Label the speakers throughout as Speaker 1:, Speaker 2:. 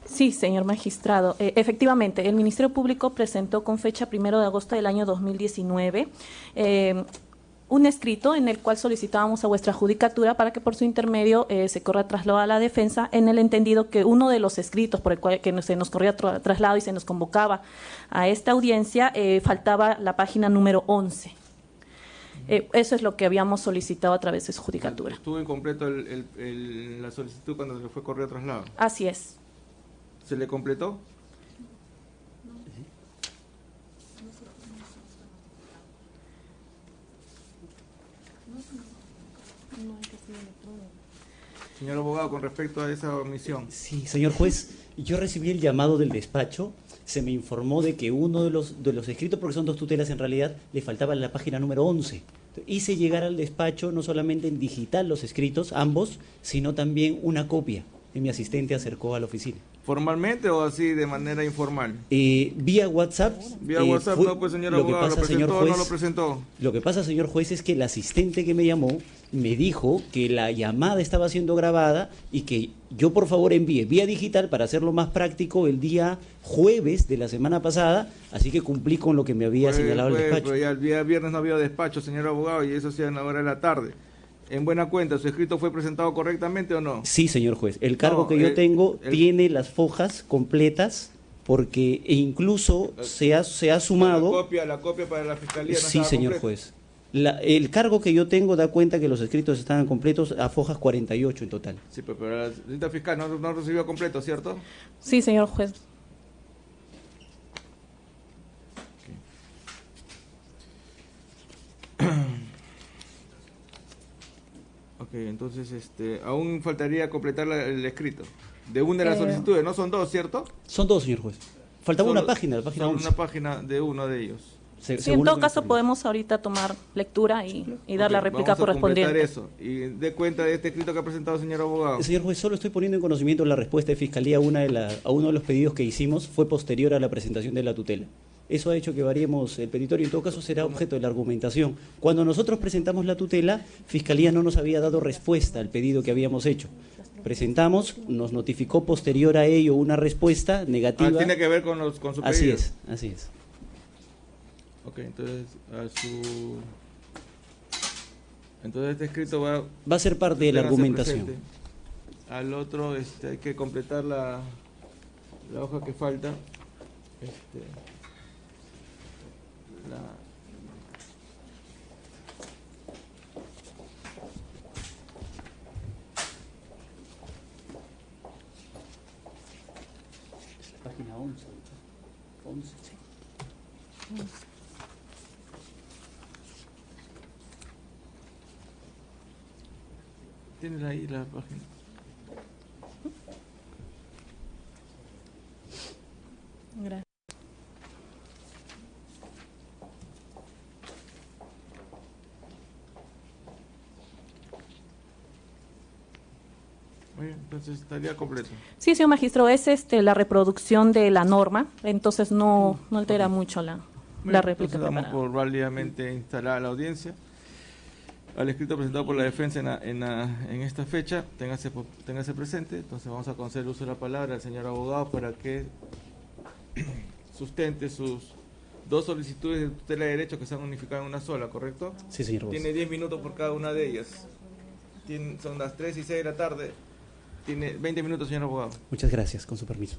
Speaker 1: Sí, señor magistrado. Efectivamente, el Ministerio Público presentó con fecha 1 de agosto del año 2019 un escrito en el cual solicitábamos a vuestra judicatura para que por su intermedio se corra traslado a la defensa, en el entendido que uno de los escritos por el cual se nos corría traslado y se nos convocaba a esta audiencia, faltaba la página número 11. Eso es lo que habíamos solicitado a través de su judicatura.
Speaker 2: ¿Estuvo incompleto la solicitud cuando se le fue correo traslado?
Speaker 1: Así es.
Speaker 2: ¿Se le completó? Señor abogado, con respecto a esa omisión.
Speaker 3: Sí, señor juez, yo recibí el llamado del despacho, se me informó de que uno de los escritos, porque son dos tutelas en realidad, le faltaba la página número 11. Hice llegar al despacho no solamente en digital los escritos, ambos, sino también una copia, y mi asistente acercó a la oficina.
Speaker 2: ¿Formalmente o así de manera informal?
Speaker 3: Vía WhatsApp.
Speaker 2: Vía WhatsApp, no, pues señor abogado, ¿lo presentó o no lo presentó?
Speaker 3: Lo que pasa, señor juez, es que el asistente que me llamó me dijo que la llamada estaba siendo grabada y que yo por favor envíe vía digital para hacerlo más práctico el día jueves de la semana pasada, así que cumplí con lo que me había señalado el despacho.
Speaker 2: Pues ya el día viernes no había despacho, señor abogado, y eso sí a la hora de la tarde. En buena cuenta, ¿su escrito fue presentado correctamente o no?
Speaker 3: Sí, señor juez. El cargo que yo tengo tiene las fojas completas porque incluso se ha sumado...
Speaker 2: La copia para la fiscalía no
Speaker 3: sí, señor juez. El cargo que yo tengo da cuenta que los escritos estaban completos a fojas 48 en total.
Speaker 2: Sí, pero la señorita fiscal no recibió completo, ¿cierto?
Speaker 1: Sí, señor juez.
Speaker 2: Ok, entonces aún faltaría completar el escrito de una de las solicitudes, ¿no? Son dos, ¿cierto?
Speaker 3: Son dos, señor juez. Faltaba una página, la página 11.
Speaker 2: Una página de uno de ellos.
Speaker 1: Sí, en todo caso podemos ahorita tomar lectura y dar la réplica correspondiente.
Speaker 2: Vamos a completar eso. Y dé cuenta de este escrito que ha presentado el señor abogado.
Speaker 3: Señor juez, solo estoy poniendo en conocimiento la respuesta de Fiscalía a uno de los pedidos que hicimos. Fue posterior a la presentación de la tutela. Eso ha hecho que variemos el petitorio, en todo caso será objeto de la argumentación. Cuando nosotros presentamos la tutela, Fiscalía no nos había dado respuesta al pedido que habíamos hecho. Presentamos, nos notificó posterior a ello una respuesta negativa.
Speaker 2: Tiene que ver con su pedido.
Speaker 3: Así es, así es.
Speaker 2: Ok, entonces este escrito va
Speaker 3: a ser parte de la argumentación.
Speaker 2: Al otro hay que completar la hoja que falta.
Speaker 3: Es la página 11. 11, sí.
Speaker 2: Tienes ahí la página.
Speaker 1: Gracias.
Speaker 2: Muy bien, entonces estaría completo.
Speaker 1: Sí, señor magistro, es la reproducción de la norma, entonces no altera mucho la réplica.
Speaker 2: Damos por válidamente instalada la audiencia. Al escrito presentado por la defensa en esta fecha, téngase presente. Entonces vamos a conceder uso de la palabra al señor abogado para que sustente sus dos solicitudes de tutela de derechos que se han unificado en una sola, ¿correcto?
Speaker 3: Sí, señor juez.
Speaker 2: Tiene 10 minutos por cada una de ellas. Son las 3 y 6 de la tarde. Tiene 20 minutos, señor abogado.
Speaker 3: Muchas gracias, con su permiso.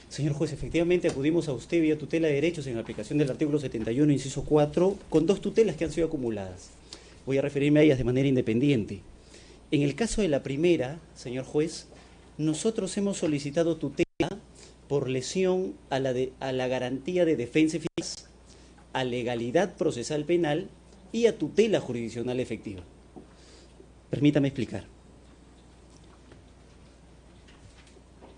Speaker 3: Señor juez, efectivamente acudimos a usted vía tutela de derechos en aplicación del artículo 71, inciso 4, con dos tutelas que han sido acumuladas. Voy a referirme a ellas de manera independiente. En el caso de la primera, señor juez, nosotros hemos solicitado tutela por lesión a la garantía de defensa eficaz, a legalidad procesal penal y a tutela jurisdiccional efectiva. Permítame explicar.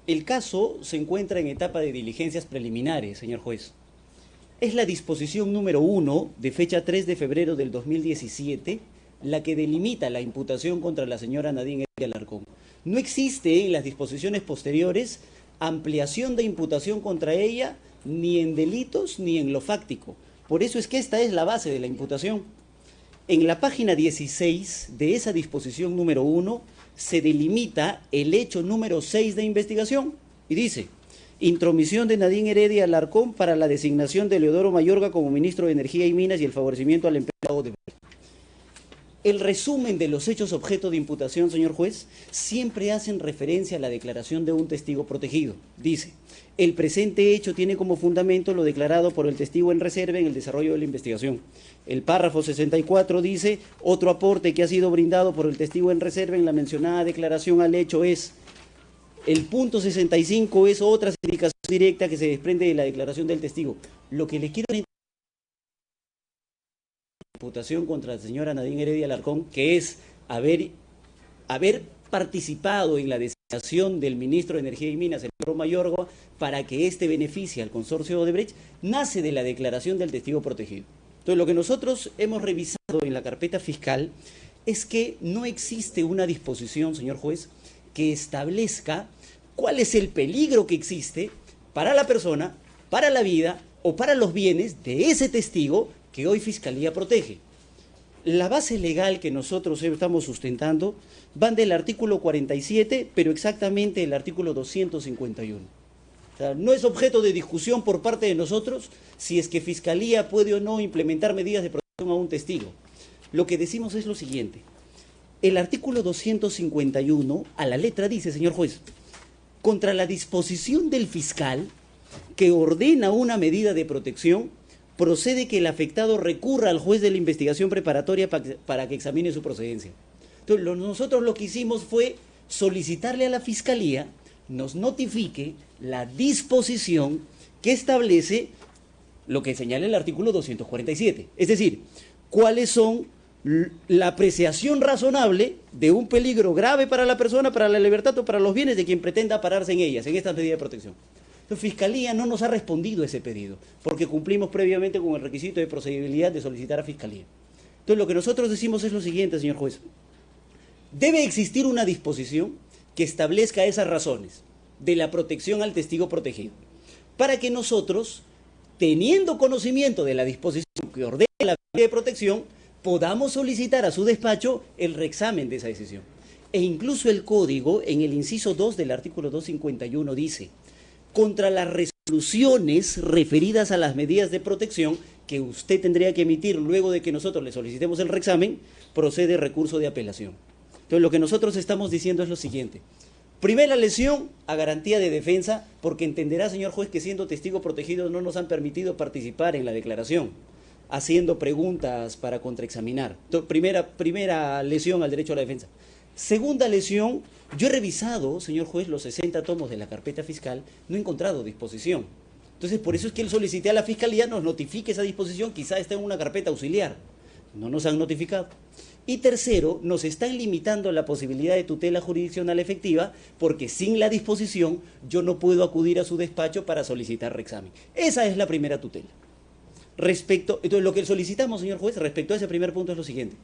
Speaker 3: El caso se encuentra en etapa de diligencias preliminares, señor juez. Es la disposición número 1 de fecha 3 de febrero del 2017 la que delimita la imputación contra la señora Nadine Alarcón. No existe en las disposiciones posteriores ampliación de imputación contra ella ni en delitos ni en lo fáctico. Por eso es que esta es la base de la imputación. En la página 16 de esa disposición número 1 se delimita el hecho número 6 de investigación y dice: intromisión de Nadine Heredia Alarcón para la designación de Leodoro Mayorga como ministro de Energía y Minas y el favorecimiento al empleado de... El resumen de los hechos objeto de imputación, señor juez, siempre hacen referencia a la declaración de un testigo protegido. Dice: el presente hecho tiene como fundamento lo declarado por el testigo en reserva en el desarrollo de la investigación. El párrafo 64 dice: otro aporte que ha sido brindado por el testigo en reserva en la mencionada declaración al hecho es... El punto 65 es otra indicación directa que se desprende de la declaración del testigo. Lo que le quiero imputación contra la señora Nadine Heredia Alarcón, que es haber participado en la designación del ministro de Energía y Minas, el Leodoro Mayorga, para que éste beneficie al consorcio Odebrecht, nace de la declaración del testigo protegido. Entonces, lo que nosotros hemos revisado en la carpeta fiscal es que no existe una disposición, señor juez, que establezca cuál es el peligro que existe para la persona, para la vida o para los bienes de ese testigo que hoy Fiscalía protege. La base legal que nosotros estamos sustentando van del artículo 47, pero exactamente el artículo 251. O sea, no es objeto de discusión por parte de nosotros si es que Fiscalía puede o no implementar medidas de protección a un testigo. Lo que decimos es lo siguiente: el artículo 251 a la letra dice, señor juez, contra la disposición del fiscal que ordena una medida de protección, procede que el afectado recurra al juez de la investigación preparatoria para que examine su procedencia. Entonces, nosotros lo que hicimos fue solicitarle a la Fiscalía nos notifique la disposición que establece lo que señala el artículo 247. Es decir, cuáles son la apreciación razonable de un peligro grave para la persona, para la libertad o para los bienes de quien pretenda pararse en ellas, en estas medidas de protección. Entonces, Fiscalía no nos ha respondido a ese pedido, porque cumplimos previamente con el requisito de procedibilidad de solicitar a Fiscalía. Entonces, lo que nosotros decimos es lo siguiente, señor juez: debe existir una disposición que establezca esas razones de la protección al testigo protegido, para que nosotros, teniendo conocimiento de la disposición que ordena la medida de protección, podamos solicitar a su despacho el reexamen de esa decisión. E incluso el código, en el inciso 2 del artículo 251, dice: contra las resoluciones referidas a las medidas de protección que usted tendría que emitir luego de que nosotros le solicitemos el reexamen, procede recurso de apelación. Entonces, lo que nosotros estamos diciendo es lo siguiente: primera lesión a garantía de defensa, porque entenderá, señor juez, que siendo testigo protegido no nos han permitido participar en la declaración, haciendo preguntas para contraexaminar. Entonces, primera lesión al derecho a la defensa. Segunda lesión, yo he revisado, señor juez, los 60 tomos de la carpeta fiscal, no he encontrado disposición. Entonces, por eso es que él solicité a la Fiscalía nos notifique esa disposición, quizá esté en una carpeta auxiliar. No nos han notificado. Y tercero, nos están limitando la posibilidad de tutela jurisdiccional efectiva, porque sin la disposición yo no puedo acudir a su despacho para solicitar reexamen. Esa es la primera tutela. Entonces, lo que solicitamos, señor juez, respecto a ese primer punto es lo siguiente: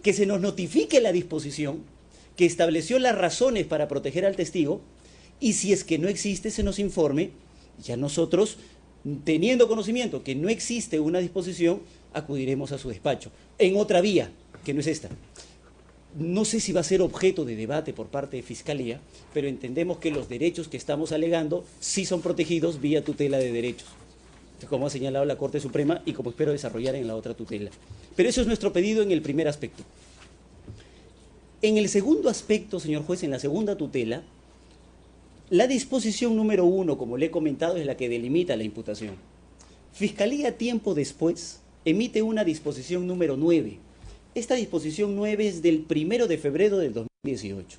Speaker 3: que se nos notifique la disposición que estableció las razones para proteger al testigo, y si es que no existe, se nos informe. Ya nosotros, teniendo conocimiento que no existe una disposición, acudiremos a su despacho, en otra vía, que no es esta. No sé si va a ser objeto de debate por parte de Fiscalía, pero entendemos que los derechos que estamos alegando sí son protegidos vía tutela de derechos, como ha señalado la Corte Suprema y como espero desarrollar en la otra tutela. Pero eso es nuestro pedido en el primer aspecto. En el segundo aspecto, señor juez, en la segunda tutela, la disposición número 1, como le he comentado, es la que delimita la imputación. Fiscalía, tiempo después, emite una disposición número 9. Esta disposición 9 es del 1 de febrero del 2018.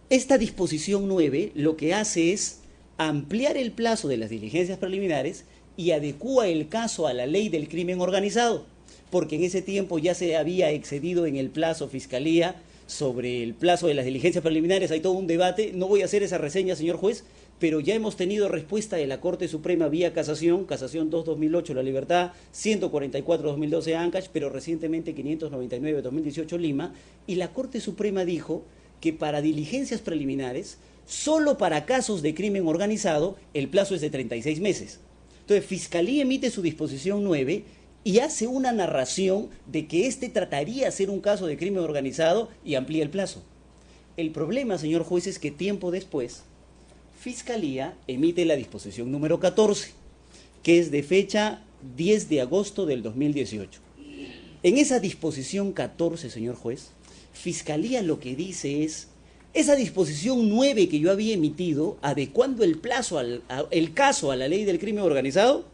Speaker 3: Esta disposición 9 lo que hace es ampliar el plazo de las diligencias preliminares y adecúa el caso a la ley del crimen organizado, porque en ese tiempo ya se había excedido en el plazo Fiscalía sobre el plazo de las diligencias preliminares. Hay todo un debate, no voy a hacer esa reseña, señor juez, pero ya hemos tenido respuesta de la Corte Suprema vía casación 2-2008 La Libertad, 144-2012 Ancash, pero recientemente 599-2018 Lima, y la Corte Suprema dijo que para diligencias preliminares, solo para casos de crimen organizado, el plazo es de 36 meses. Entonces, Fiscalía emite su disposición 9 y hace una narración de que este trataría de ser un caso de crimen organizado y amplía el plazo. El problema, señor juez, es que tiempo después, Fiscalía emite la disposición número 14, que es de fecha 10 de agosto del 2018. En esa disposición 14, señor juez, Fiscalía lo que dice es, esa disposición 9 que yo había emitido, adecuando el caso a la ley del crimen organizado,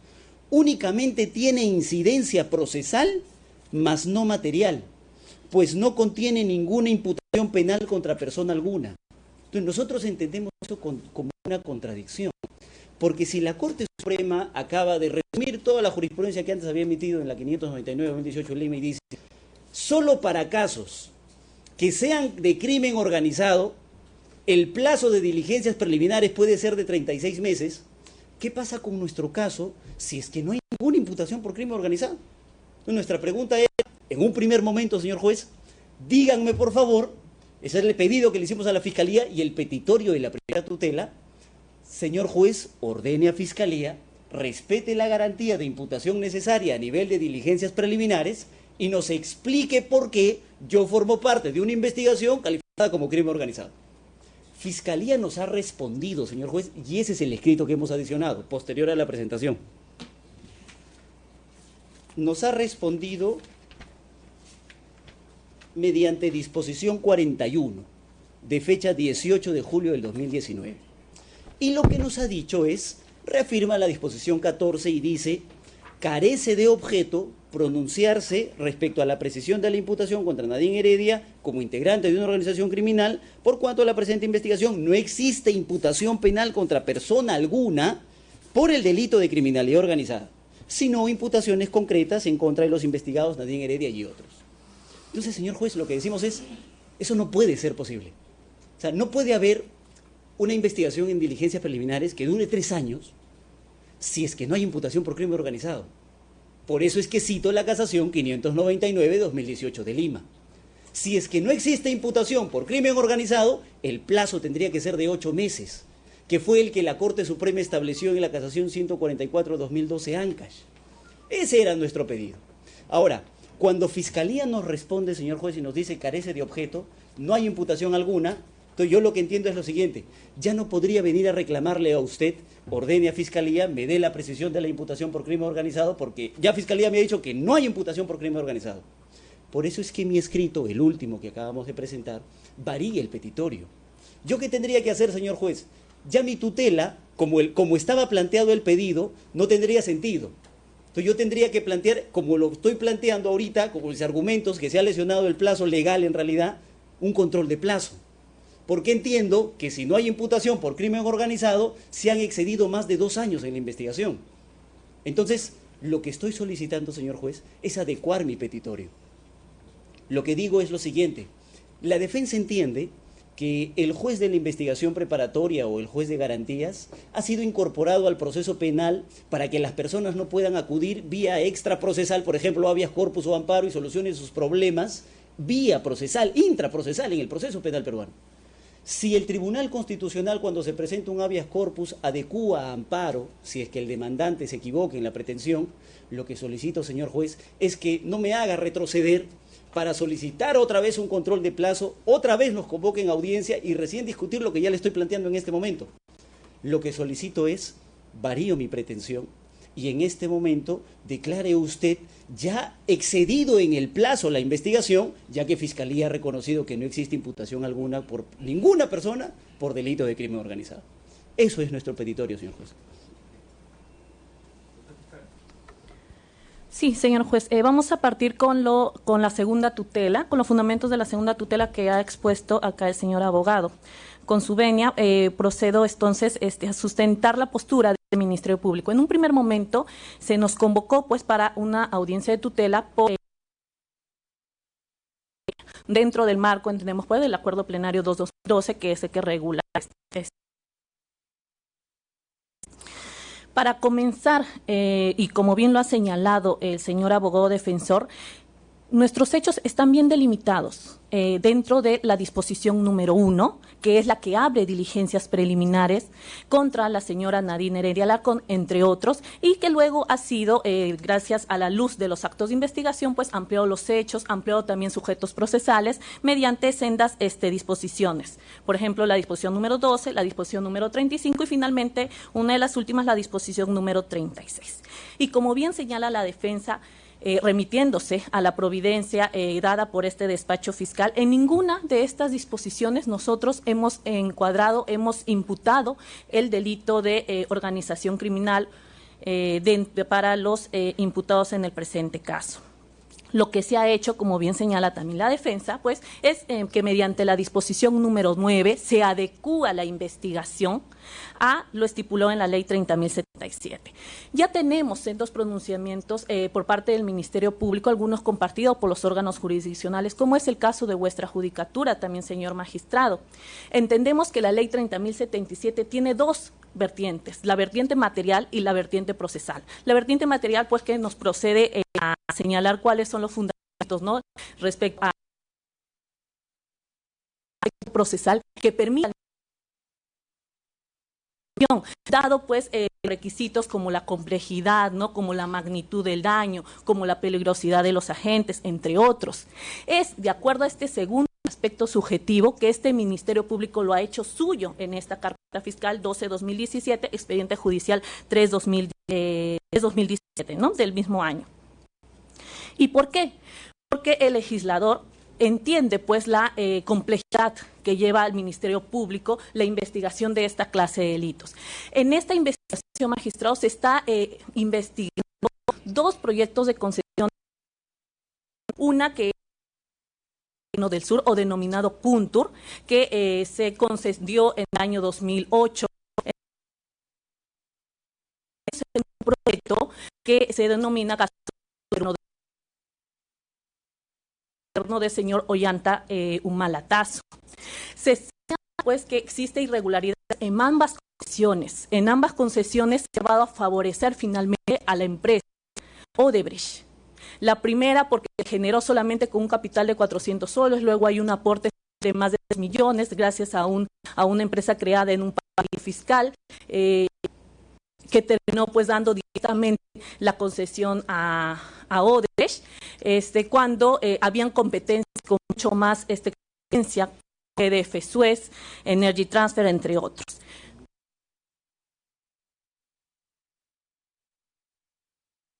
Speaker 3: únicamente tiene incidencia procesal, mas no material, pues no contiene ninguna imputación penal contra persona alguna. Entonces nosotros entendemos eso como una contradicción, porque si la Corte Suprema acaba de resumir toda la jurisprudencia que antes había emitido en la 599-2018 Lima y dice, solo para casos que sean de crimen organizado, el plazo de diligencias preliminares puede ser de 36 meses, ¿qué pasa con nuestro caso si es que no hay ninguna imputación por crimen organizado? Entonces, nuestra pregunta es, en un primer momento, señor juez, díganme por favor, ese es el pedido que le hicimos a la Fiscalía y el petitorio de la primera tutela, señor juez, ordene a Fiscalía, respete la garantía de imputación necesaria a nivel de diligencias preliminares y nos explique por qué yo formo parte de una investigación calificada como crimen organizado. Fiscalía nos ha respondido, señor juez, y ese es el escrito que hemos adicionado, posterior a la presentación. Nos ha respondido mediante disposición 41, de fecha 18 de julio del 2019. Y lo que nos ha dicho es, reafirma la disposición 14 y dice, carece de objeto pronunciarse respecto a la precisión de la imputación contra Nadine Heredia como integrante de una organización criminal, por cuanto a la presente investigación no existe imputación penal contra persona alguna por el delito de criminalidad organizada, sino imputaciones concretas en contra de los investigados Nadine Heredia y otros. Entonces, señor juez, lo que decimos es, eso no puede ser posible. O sea, no puede haber una investigación en diligencias preliminares que dure 3 años si es que no hay imputación por crimen organizado. Por eso es que cito la casación 599-2018 de Lima. Si es que no existe imputación por crimen organizado, el plazo tendría que ser de 8 meses, que fue el que la Corte Suprema estableció en la casación 144-2012 Ancash. Ese era nuestro pedido. Ahora, cuando Fiscalía nos responde, señor juez, y nos dice carece de objeto, no hay imputación alguna, entonces yo lo que entiendo es lo siguiente, ya no podría venir a reclamarle a usted, ordene a Fiscalía, me dé la precisión de la imputación por crimen organizado, porque ya Fiscalía me ha dicho que no hay imputación por crimen organizado. Por eso es que mi escrito, el último que acabamos de presentar, varía el petitorio. ¿Yo qué tendría que hacer, señor juez? Ya mi tutela, como estaba planteado el pedido, no tendría sentido. Entonces yo tendría que plantear, como lo estoy planteando ahorita, como los argumentos que se ha lesionado el plazo legal en realidad, un control de plazo. Porque entiendo que si no hay imputación por crimen organizado, se han excedido más de 2 años en la investigación. Entonces, lo que estoy solicitando, señor juez, es adecuar mi petitorio. Lo que digo es lo siguiente, la defensa entiende que el juez de la investigación preparatoria o el juez de garantías ha sido incorporado al proceso penal para que las personas no puedan acudir vía extraprocesal, por ejemplo, habeas corpus o amparo y solucionen sus problemas vía procesal, intraprocesal en el proceso penal peruano. Si el Tribunal Constitucional, cuando se presenta un habeas corpus, adecúa a amparo, si es que el demandante se equivoca en la pretensión, lo que solicito, señor juez, es que no me haga retroceder para solicitar otra vez un control de plazo, otra vez nos convoquen a audiencia y recién discutir lo que ya le estoy planteando en este momento. Lo que solicito es, varío mi pretensión, y en este momento declare usted ya excedido en el plazo la investigación, ya que Fiscalía ha reconocido que no existe imputación alguna por ninguna persona por delito de crimen organizado. Eso es nuestro petitorio, señor juez.
Speaker 1: Sí, señor juez. Vamos a partir con la segunda tutela, con los fundamentos de la segunda tutela que ha expuesto acá el señor abogado. Con su venia, procedo entonces a sustentar la postura del Ministerio Público. En un primer momento se nos convocó pues para una audiencia de tutela dentro del marco, entendemos, pues, del acuerdo plenario 2212, que es el que regula Para comenzar, y como bien lo ha señalado el señor abogado defensor, nuestros hechos están bien delimitados dentro de la disposición número 1, que es la que abre diligencias preliminares contra la señora Nadine Heredia Alarcón, entre otros, y que luego ha sido, gracias a la luz de los actos de investigación, pues ampliado los hechos, ampliado también sujetos procesales mediante sendas disposiciones. Por ejemplo, la disposición número 12, la disposición número 35 y finalmente, una de las últimas, la disposición número 36. Y como bien señala la defensa, remitiéndose a la providencia dada por este despacho fiscal, en ninguna de estas disposiciones nosotros hemos encuadrado, hemos imputado el delito de organización criminal para los imputados en el presente caso. Lo que se ha hecho, como bien señala también la defensa, pues es que mediante la disposición número 9 se adecúa la investigación a lo estipulado en la ley 30.077. Ya tenemos en dos pronunciamientos por parte del Ministerio Público, algunos compartidos por los órganos jurisdiccionales, como es el caso de vuestra judicatura, también señor magistrado. Entendemos que la ley 30.077 tiene dos vertientes, la vertiente material y la vertiente procesal. La vertiente material, pues, que nos procede a señalar cuáles son los fundamentos, ¿no?, respecto a procesal que permite, dado pues requisitos como la complejidad, ¿no?, como la magnitud del daño, como la peligrosidad de los agentes, entre otros. Es de acuerdo a este segundo aspecto subjetivo que este Ministerio Público lo ha hecho suyo en esta carpeta fiscal 12-2017, expediente judicial 3-2017, ¿no?, del mismo año. ¿Y por qué? Porque el legislador entiende pues la complejidad que lleva al Ministerio Público la investigación de esta clase de delitos. En esta investigación, magistrado, se está investigando dos proyectos de concesión, una que del Sur, o denominado Puntur, que se concedió en el año 2008. Es un proyecto que se denomina gobierno del señor Ollanta Humalatazo. Se señala pues que existe irregularidad en ambas concesiones. En ambas concesiones se ha llevado a favorecer finalmente a la empresa Odebrecht. La primera porque generó solamente con un capital de 400 soles, luego hay un aporte de más de 3 millones gracias a una empresa creada en un paraíso fiscal que terminó pues dando directamente la concesión a Odebrecht cuando habían competencias con mucho más competencia, EDF Suez, Energy Transfer, entre otros.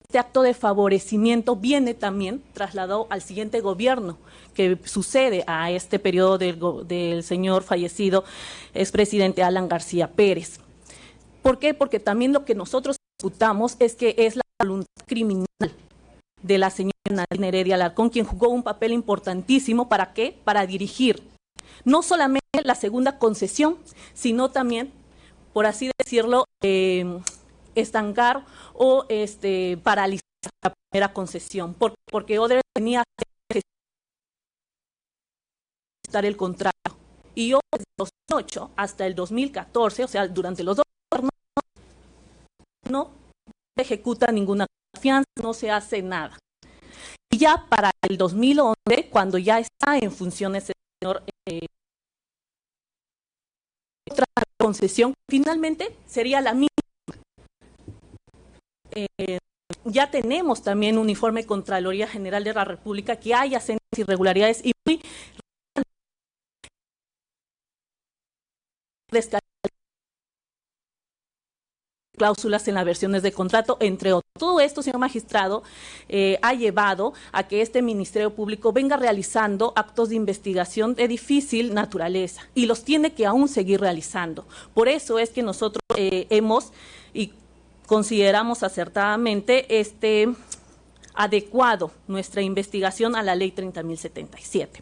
Speaker 1: Este acto de favorecimiento viene también trasladado al siguiente gobierno que sucede a este periodo del señor fallecido expresidente Alan García Pérez. ¿Por qué? Porque también lo que nosotros imputamos es que es la voluntad criminal de la señora Nadine Heredia Alarcón, quien jugó un papel importantísimo. ¿Para qué? Para dirigir no solamente la segunda concesión, sino también, por así decirlo, estancar o paralizar la primera concesión, porque Odebrecht tenía que estar el contrato. Y yo desde el 2008 hasta el 2014, o sea, durante los 2 años, no se ejecuta ninguna fianza, no se hace nada. Y ya para el 2011, cuando ya está en funciones el señor, otra concesión, finalmente sería la misma. Ya tenemos también un informe de Contraloría General de la República que haya sendas irregularidades y muy cláusulas en las versiones de contrato, entre otros. Todo esto, señor magistrado, ha llevado a que este Ministerio Público venga realizando actos de investigación de difícil naturaleza y los tiene que aún seguir realizando. Por eso es que nosotros hemos y consideramos acertadamente adecuado nuestra investigación a la ley 30.077.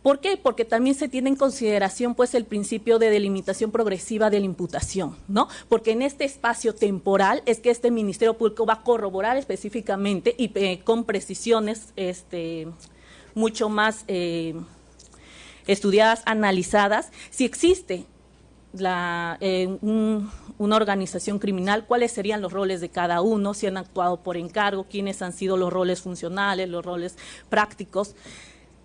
Speaker 1: ¿Por qué? Porque también se tiene en consideración pues el principio de delimitación progresiva de la imputación, ¿no? Porque en este espacio temporal es que este Ministerio Público va a corroborar específicamente y con precisiones mucho más estudiadas, analizadas, si existe una organización criminal, cuáles serían los roles de cada uno, si han actuado por encargo, quiénes han sido los roles funcionales, los roles prácticos.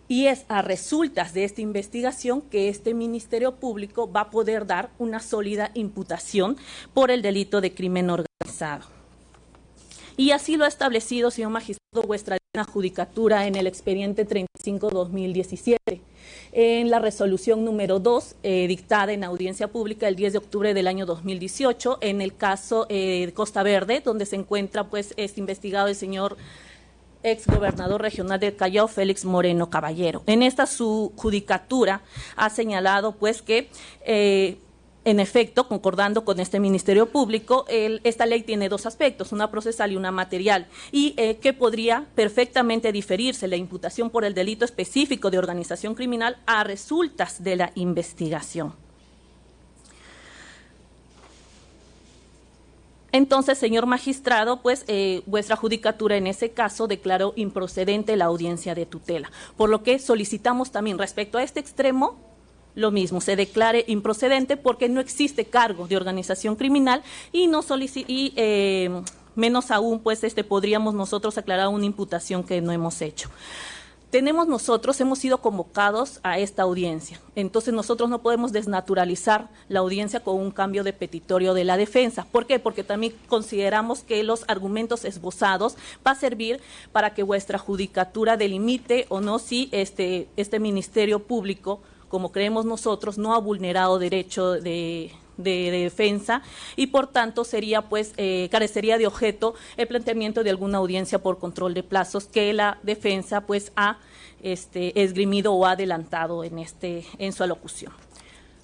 Speaker 1: Y es a resultas de esta investigación que este Ministerio Público va a poder dar una sólida imputación por el delito de crimen organizado. Y así lo ha establecido, señor magistrado, vuestra judicatura en el expediente 35-2017, en la resolución número 2, dictada en audiencia pública el 10 de octubre del año 2018, en el caso de Costa Verde, donde se encuentra pues investigado el señor ex gobernador regional del Callao, Félix Moreno Caballero. En esta su judicatura ha señalado pues que en efecto, concordando con este Ministerio Público, esta ley tiene dos aspectos, una procesal y una material, y que podría perfectamente diferirse la imputación por el delito específico de organización criminal a resultas de la investigación. Entonces, señor magistrado, pues vuestra judicatura en ese caso declaró improcedente la audiencia de tutela, por lo que solicitamos también respecto a este extremo, lo mismo, se declare improcedente porque no existe cargo de organización criminal y no menos aún, pues podríamos nosotros aclarar una imputación que no hemos hecho. Hemos sido convocados a esta audiencia, entonces nosotros no podemos desnaturalizar la audiencia con un cambio de petitorio de la defensa. ¿Por qué? Porque también consideramos que los argumentos esbozados va a servir para que vuestra judicatura delimite o no si este Ministerio Público, como creemos nosotros, no ha vulnerado derecho de defensa y por tanto sería carecería de objeto el planteamiento de alguna audiencia por control de plazos que la defensa pues ha esgrimido o ha adelantado en su alocución.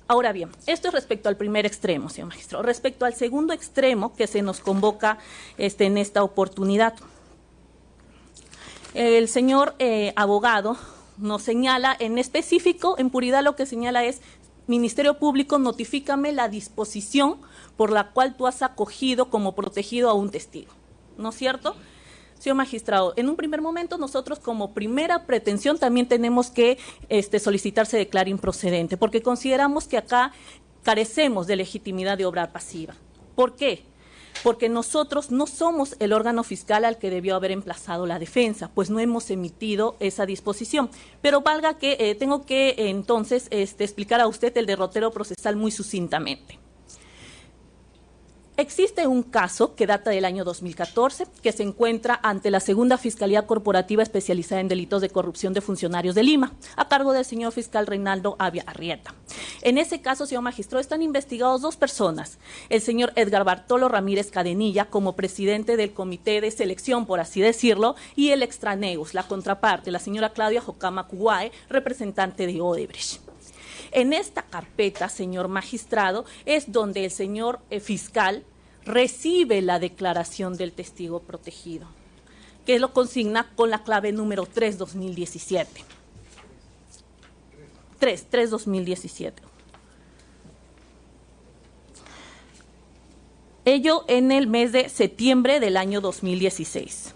Speaker 1: Ahora bien, esto es respecto al primer extremo, señor magistrado. Respecto al segundo extremo que se nos convoca en esta oportunidad, el señor abogado nos señala en específico, en puridad lo que señala es: Ministerio Público, notifícame la disposición por la cual tú has acogido como protegido a un testigo, ¿no es cierto? Señor magistrado, en un primer momento nosotros como primera pretensión también tenemos que solicitar se declare improcedente, porque consideramos que acá carecemos de legitimidad de obra pasiva. ¿Por qué? Porque nosotros no somos el órgano fiscal al que debió haber emplazado la defensa, pues no hemos emitido esa disposición. Pero valga que tengo que entonces explicar a usted el derrotero procesal muy sucintamente. Existe un caso que data del año 2014 que se encuentra ante la Segunda Fiscalía Corporativa Especializada en Delitos de Corrupción de Funcionarios de Lima, a cargo del señor fiscal Reinaldo Avia Arrieta. En ese caso, señor magistrado, están investigados dos personas, el señor Edgar Bartolo Ramírez Cadenilla como presidente del comité de selección, por así decirlo, y el extraneus, la contraparte, la señora Claudia Jocama Cuguae, representante de Odebrecht. En esta carpeta, señor magistrado, es donde el señor fiscal recibe la declaración del testigo protegido, que lo consigna con la clave número 3-2017. 3-2017. Ello en el mes de septiembre del año 2016.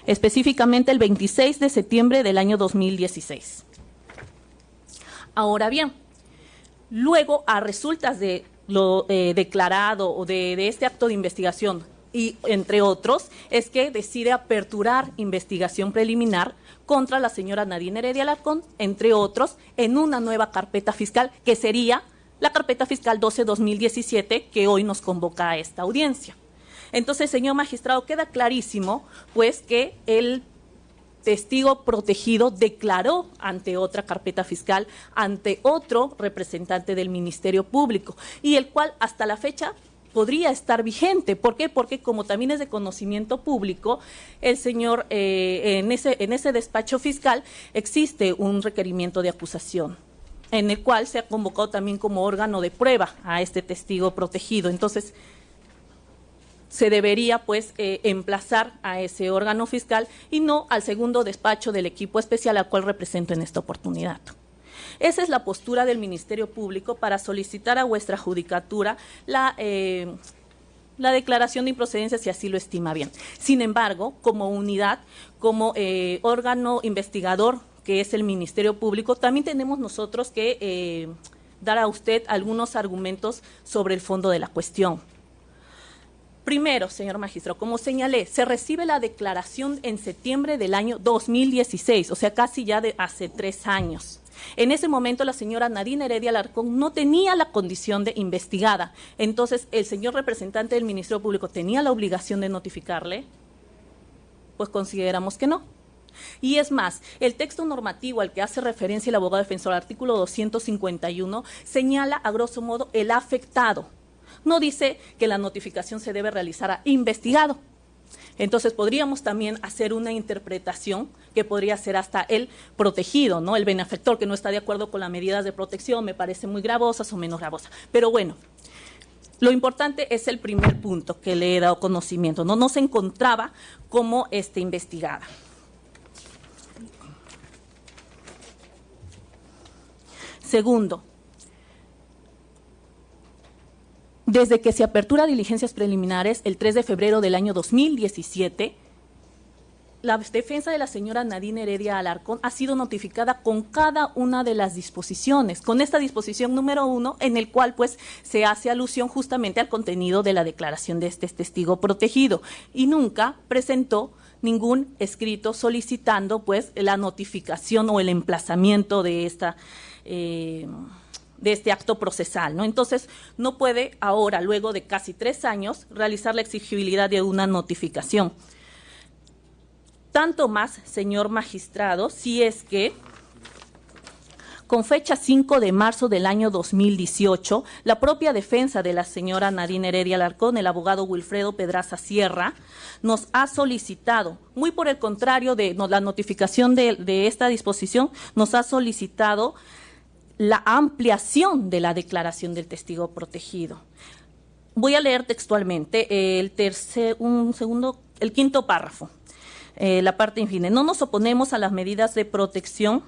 Speaker 1: Específicamente el 26 de septiembre del año 2016. Ahora bien, luego a resultas de lo declarado o de este acto de investigación y entre otros, es que decide aperturar investigación preliminar contra la señora Nadine Heredia Alarcón, entre otros, en una nueva carpeta fiscal que sería la carpeta fiscal 12-2017 que hoy nos convoca a esta audiencia. Entonces, señor magistrado, queda clarísimo pues que el testigo protegido declaró ante otra carpeta fiscal, ante otro representante del Ministerio Público, y el cual hasta la fecha podría estar vigente. ¿Por qué? Porque como también es de conocimiento público, el señor, en ese despacho fiscal existe un requerimiento de acusación, en el cual se ha convocado también como órgano de prueba a este testigo protegido. Entonces, se debería pues emplazar a ese órgano fiscal y no al segundo despacho del equipo especial al cual represento en esta oportunidad. Esa es la postura del Ministerio Público para solicitar a vuestra judicatura la declaración de improcedencia si así lo estima bien. Sin embargo, como unidad, como órgano investigador que es el Ministerio Público, también tenemos nosotros que dar a usted algunos argumentos sobre el fondo de la cuestión. Primero, señor magistrado, como señalé, se recibe la declaración en septiembre del año 2016, o sea, casi ya de hace 3 años. En ese momento la señora Nadine Heredia Alarcón no tenía la condición de investigada. Entonces, ¿el señor representante del Ministerio Público tenía la obligación de notificarle? Pues consideramos que no. Y es más, el texto normativo al que hace referencia el abogado defensor, artículo 251, señala a grosso modo el afectado. No dice que la notificación se debe realizar a investigado. Entonces podríamos también hacer una interpretación que podría ser hasta el protegido, ¿no? El benefactor que no está de acuerdo con las medidas de protección, me parece muy gravosas o menos gravosas. Pero bueno, lo importante es el primer punto que le he dado conocimiento, no se encontraba como investigada. Segundo, desde que se apertura diligencias preliminares el 3 de febrero del año 2017, la defensa de la señora Nadine Heredia Alarcón ha sido notificada con cada una de las disposiciones, con esta disposición número 1, en el cual pues se hace alusión justamente al contenido de la declaración de este testigo protegido, y nunca presentó ningún escrito solicitando pues la notificación o el emplazamiento de este acto procesal, ¿no? Entonces, no puede ahora, luego de casi 3 años, realizar la exigibilidad de una notificación. Tanto más, señor magistrado, si es que con fecha 5 de marzo del año 2018, la propia defensa de la señora Nadine Heredia Alarcón, el abogado Wilfredo Pedraza Sierra, nos ha solicitado, muy por el contrario de la notificación de esta disposición, nos ha solicitado la ampliación de la declaración del testigo protegido. Voy a leer textualmente el quinto párrafo, la parte infine. No nos oponemos a las medidas de protección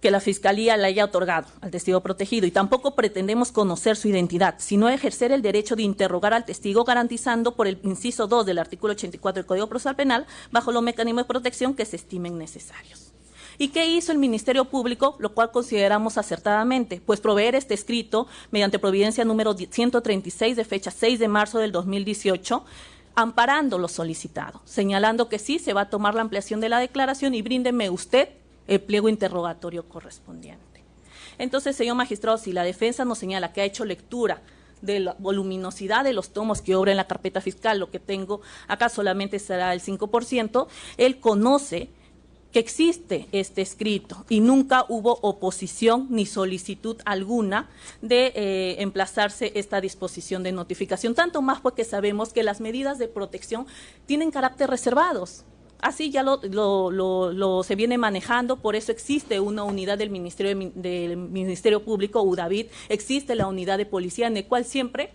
Speaker 1: que la Fiscalía le haya otorgado al testigo protegido y tampoco pretendemos conocer su identidad, sino ejercer el derecho de interrogar al testigo garantizando por el inciso 2 del artículo 84 del Código Procesal Penal bajo los mecanismos de protección que se estimen necesarios. ¿Y qué hizo el Ministerio Público? Lo cual consideramos acertadamente, pues proveer este escrito mediante providencia número 136 de fecha 6 de marzo del 2018, amparando lo solicitado, señalando que sí se va a tomar la ampliación de la declaración y bríndeme usted el pliego interrogatorio correspondiente. Entonces, señor magistrado, si la defensa nos señala que ha hecho lectura de la voluminosidad de los tomos que obra en la carpeta fiscal, lo que tengo acá solamente será el 5%, él conoce que existe este escrito y nunca hubo oposición ni solicitud alguna de emplazarse esta disposición de notificación, tanto más porque sabemos que las medidas de protección tienen carácter reservados. Así ya se viene manejando, por eso existe una unidad del Ministerio Público, UDAVID, existe la unidad de policía en el cual siempre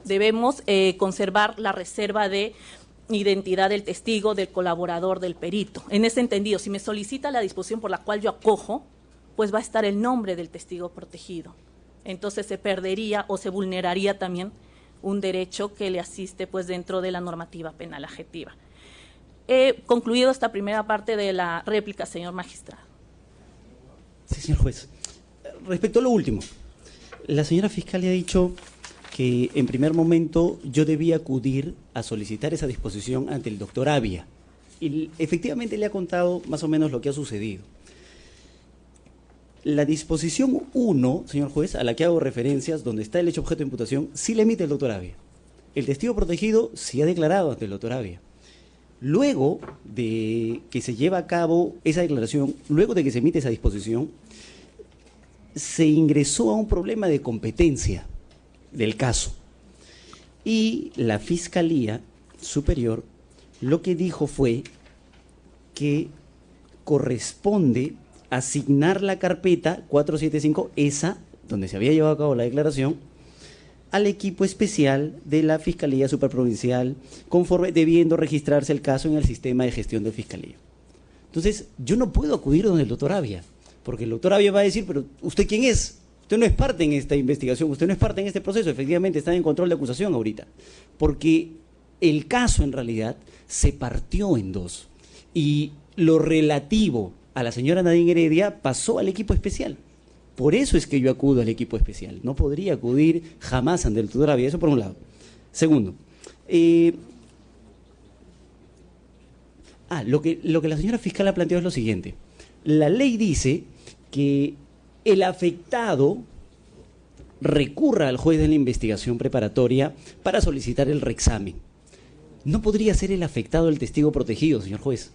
Speaker 1: debemos conservar la reserva de identidad del testigo, del colaborador, del perito. En ese entendido, si me solicita la disposición por la cual yo acojo, pues va a estar el nombre del testigo protegido. Entonces se perdería o se vulneraría también un derecho que le asiste pues dentro de la normativa penal adjetiva. He concluido esta primera parte de la réplica, señor magistrado.
Speaker 3: Sí, señor juez. Respecto a lo último, la señora fiscal le ha dicho que en primer momento yo debía acudir a solicitar esa disposición ante el doctor Avia. Y efectivamente le ha contado más o menos lo que ha sucedido. La disposición 1, señor juez, a la que hago referencias, donde está el hecho objeto de imputación, sí le emite el doctor Avia. El testigo protegido sí ha declarado ante el doctor Avia. Luego de que se lleva a cabo esa declaración, luego de que se emite esa disposición, se ingresó a un problema de competencia del caso. Y la Fiscalía Superior lo que dijo fue que corresponde asignar la carpeta 475, esa donde se había llevado a cabo la declaración, al equipo especial de la Fiscalía Superprovincial, conforme debiendo registrarse el caso en el sistema de gestión de Fiscalía. Entonces, yo no puedo acudir donde el doctor Avia, porque el doctor Avia va a decir, pero ¿usted quién es? Usted no es parte en esta investigación, usted no es parte en este proceso, efectivamente está en control de acusación ahorita, porque el caso en realidad se partió en dos y lo relativo a la señora Nadine Heredia pasó al equipo especial. Por eso es que yo acudo al equipo especial. No podría acudir jamás ante el tutor Avia. Eso por un lado. Segundo, lo que la señora fiscal ha planteado es lo siguiente. La ley dice que el afectado recurra al juez de la investigación preparatoria para solicitar el reexamen. No podría ser el afectado el testigo protegido, señor juez.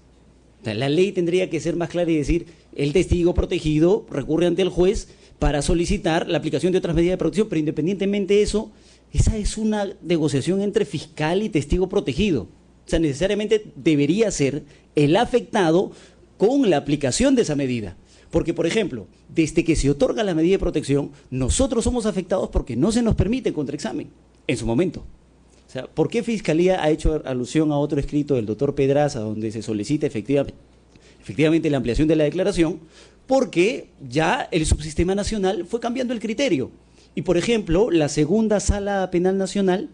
Speaker 3: O sea, la ley tendría que ser más clara y decir, el testigo protegido recurre ante el juez para solicitar la aplicación de otras medidas de protección, pero independientemente de eso, esa es una negociación entre fiscal y testigo protegido. O sea, necesariamente debería ser el afectado con la aplicación de esa medida. Porque, por ejemplo, desde que se otorga la medida de protección, nosotros somos afectados porque no se nos permite contraexamen en su momento. O sea, ¿por qué Fiscalía ha hecho alusión a otro escrito del doctor Pedraza donde se solicita efectivamente la ampliación de la declaración? Porque ya el subsistema nacional fue cambiando el criterio. Y, por ejemplo, la segunda Sala Penal Nacional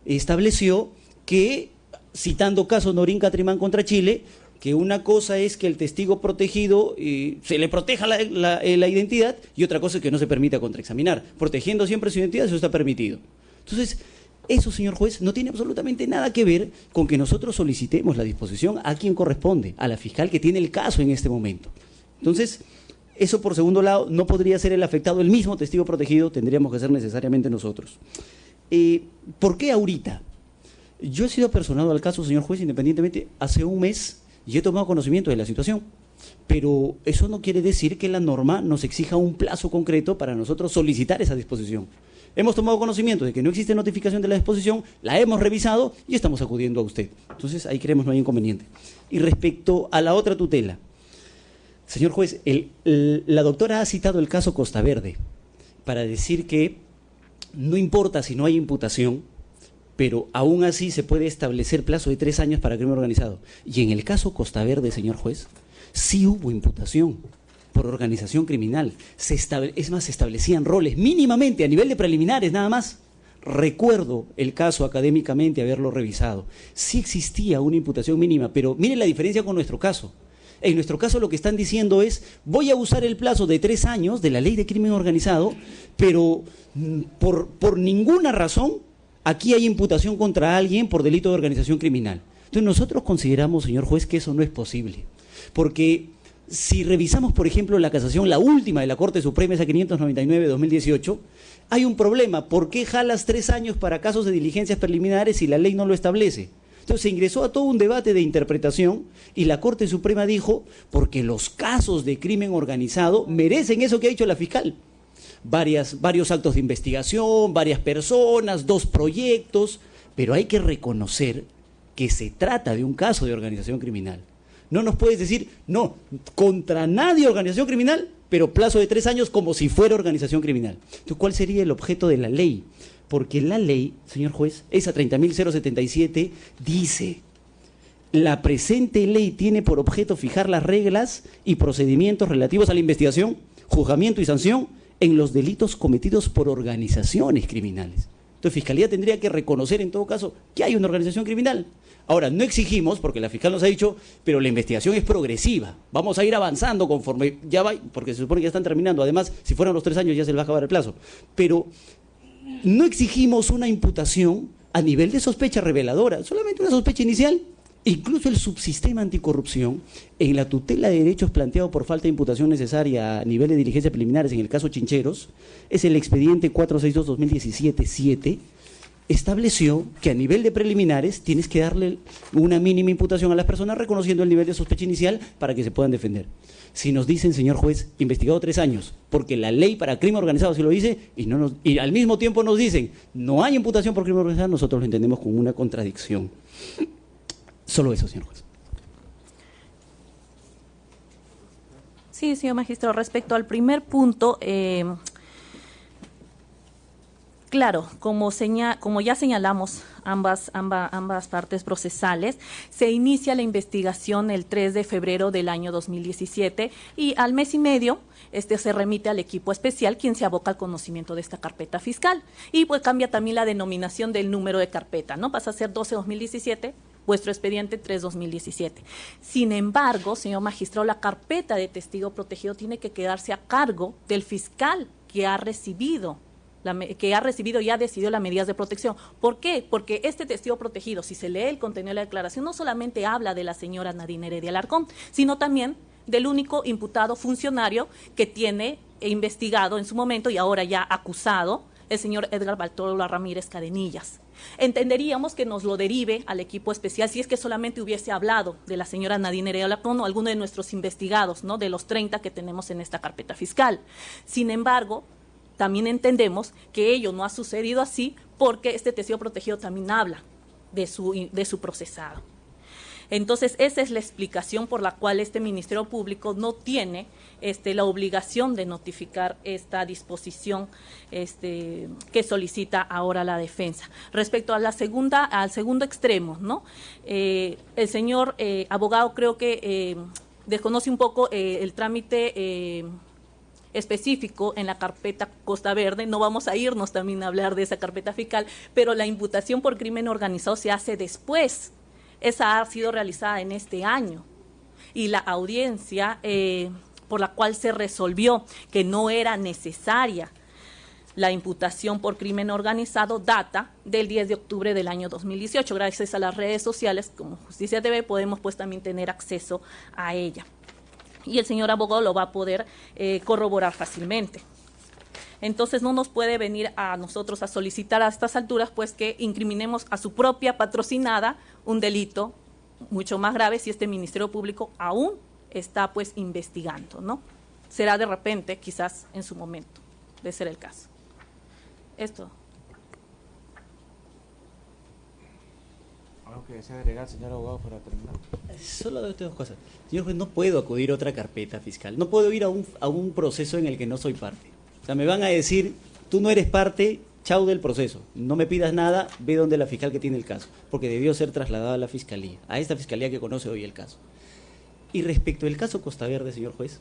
Speaker 3: estableció que, citando caso Norín Catrimán contra Chile, que una cosa es que el testigo protegido se le proteja la identidad y otra cosa es que no se permita contraexaminar. Protegiendo siempre su identidad, eso está permitido. Entonces, eso, señor juez, no tiene absolutamente nada que ver con que nosotros solicitemos la disposición a quien corresponde, a la fiscal que tiene el caso en este momento. Entonces, eso por segundo lado, no podría ser el afectado el mismo testigo protegido, tendríamos que ser necesariamente nosotros. ¿Por qué ahorita? Yo he sido personado al caso, señor juez, independientemente, hace un mes y he tomado conocimiento de la situación, pero eso no quiere decir que la norma nos exija un plazo concreto para nosotros solicitar esa disposición. Hemos tomado conocimiento de que no existe notificación de la disposición, la hemos revisado y estamos acudiendo a usted. Entonces, ahí creemos no hay inconveniente. Y respecto a la otra tutela, señor juez, la doctora ha citado el caso Costa Verde para decir que no importa si no hay imputación, pero aún así se puede establecer plazo de 3 años para crimen organizado. Y en el caso Costa Verde, señor juez, sí hubo imputación por organización criminal. Es más, se establecían roles mínimamente a nivel de preliminares nada más. Recuerdo el caso académicamente haberlo revisado. Sí existía una imputación mínima, pero mire la diferencia con nuestro caso. En nuestro caso lo que están diciendo es, voy a usar el plazo de 3 años de la ley de crimen organizado, pero por ninguna razón aquí hay imputación contra alguien por delito de organización criminal. Entonces nosotros consideramos, señor juez, que eso no es posible. Porque si revisamos, por ejemplo, la casación, la última de la Corte Suprema, esa 599-2018, hay un problema. ¿Por qué jalas 3 años para casos de diligencias preliminares si la ley no lo establece? Entonces se ingresó a todo un debate de interpretación y la Corte Suprema dijo, porque los casos de crimen organizado merecen eso que ha dicho la fiscal. Varios actos de investigación, varias personas, 2 proyectos, pero hay que reconocer que se trata de un caso de organización criminal. No nos puedes decir, no, contra nadie organización criminal, pero plazo de 3 años como si fuera organización criminal. Entonces, ¿cuál sería el objeto de la ley? Porque la ley, señor juez, esa 30.077, dice, la presente ley tiene por objeto fijar las reglas y procedimientos relativos a la investigación, juzgamiento y sanción en los delitos cometidos por organizaciones criminales. Entonces, Fiscalía tendría que reconocer en todo caso que hay una organización criminal. Ahora, no exigimos, porque la fiscal nos ha dicho, pero la investigación es progresiva, vamos a ir avanzando conforme ya va, porque se supone que ya están terminando, además, si fueran los 3 años ya se les va a acabar el plazo, pero no exigimos una imputación a nivel de sospecha reveladora, solamente una sospecha inicial. Incluso el subsistema anticorrupción, en la tutela de derechos planteado por falta de imputación necesaria a nivel de diligencias preliminares en el caso Chincheros, es el expediente 462-2017-7, estableció que a nivel de preliminares tienes que darle una mínima imputación a las personas reconociendo el nivel de sospecha inicial para que se puedan defender. Si nos dicen, señor juez, investigado 3 años, porque la ley para crimen organizado sí lo dice, y al mismo tiempo nos dicen, no hay imputación por crimen organizado, nosotros lo entendemos como una contradicción. Solo eso, señor juez.
Speaker 1: Sí, señor magistrado, respecto al primer punto, claro, como ya señalamos ambas partes procesales, se inicia la investigación el 3 de febrero del año 2017 y al mes y medio se remite al equipo especial, quien se aboca al conocimiento de esta carpeta fiscal. Y pues cambia también la denominación del número de carpeta, ¿no? Pasa a ser 12-2017 vuestro expediente 3/2017. Sin embargo, señor magistrado, la carpeta de testigo protegido tiene que quedarse a cargo del fiscal que ha recibido y ha decidido las medidas de protección. ¿Por qué? Porque este testigo protegido, si se lee el contenido de la declaración, no solamente habla de la señora Nadine Heredia Alarcón, sino también del único imputado funcionario que tiene investigado en su momento y ahora ya acusado, el señor Edgar Bartolo Ramírez Cadenillas. Entenderíamos que nos lo derive al equipo especial si es que solamente hubiese hablado de la señora Nadine Heredia Alarcón o alguno de nuestros investigados, ¿no?, de los 30 que tenemos en esta carpeta fiscal. Sin embargo, también entendemos que ello no ha sucedido así porque este testigo protegido también habla de su procesado. Entonces, esa es la explicación por la cual este Ministerio Público no tiene la obligación de notificar esta disposición que solicita ahora la defensa. Respecto a al segundo extremo, ¿no? El señor abogado creo que desconoce un poco el trámite específico en la carpeta Costa Verde. No vamos a irnos también a hablar de esa carpeta fiscal, pero la imputación por crimen organizado se hace después. Esa ha sido realizada en este año y la audiencia por la cual se resolvió que no era necesaria la imputación por crimen organizado data del 10 de octubre del año 2018. Gracias a las redes sociales como Justicia TV podemos pues también tener acceso a ella. Y el señor abogado lo va a poder corroborar fácilmente. Entonces no nos puede venir a nosotros a solicitar a estas alturas pues que incriminemos a su propia patrocinada un delito mucho más grave si este Ministerio Público aún está pues investigando, ¿no? Será de repente, quizás en su momento, de ser el caso. Esto.
Speaker 2: ¿Algo que desea agregar, señor abogado, para terminar?
Speaker 3: Solo dos cosas. Señor juez, no puedo acudir a otra carpeta fiscal. No puedo ir a un proceso en el que no soy parte. O sea, me van a decir, tú no eres parte, chau del proceso. No me pidas nada, ve donde la fiscal que tiene el caso. Porque debió ser trasladado a la fiscalía, a esta fiscalía que conoce hoy el caso. Y respecto al caso Costa Verde, señor juez,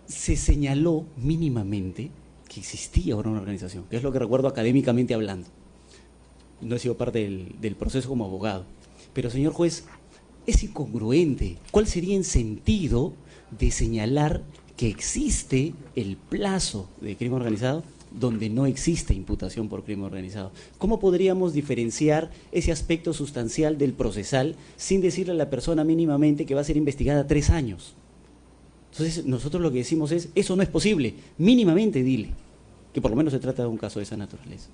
Speaker 3: se señaló mínimamente que existía ahora una organización, que es lo que recuerdo académicamente hablando. No he sido parte del proceso como abogado. Pero, señor juez, es incongruente. ¿Cuál sería el sentido de señalar que existe el plazo de crimen organizado donde no existe imputación por crimen organizado? ¿Cómo podríamos diferenciar ese aspecto sustancial del procesal sin decirle a la persona mínimamente que va a ser investigada 3 años? Entonces, nosotros lo que decimos es, eso no es posible. Mínimamente dile que por lo menos se trata de un caso de esa naturaleza.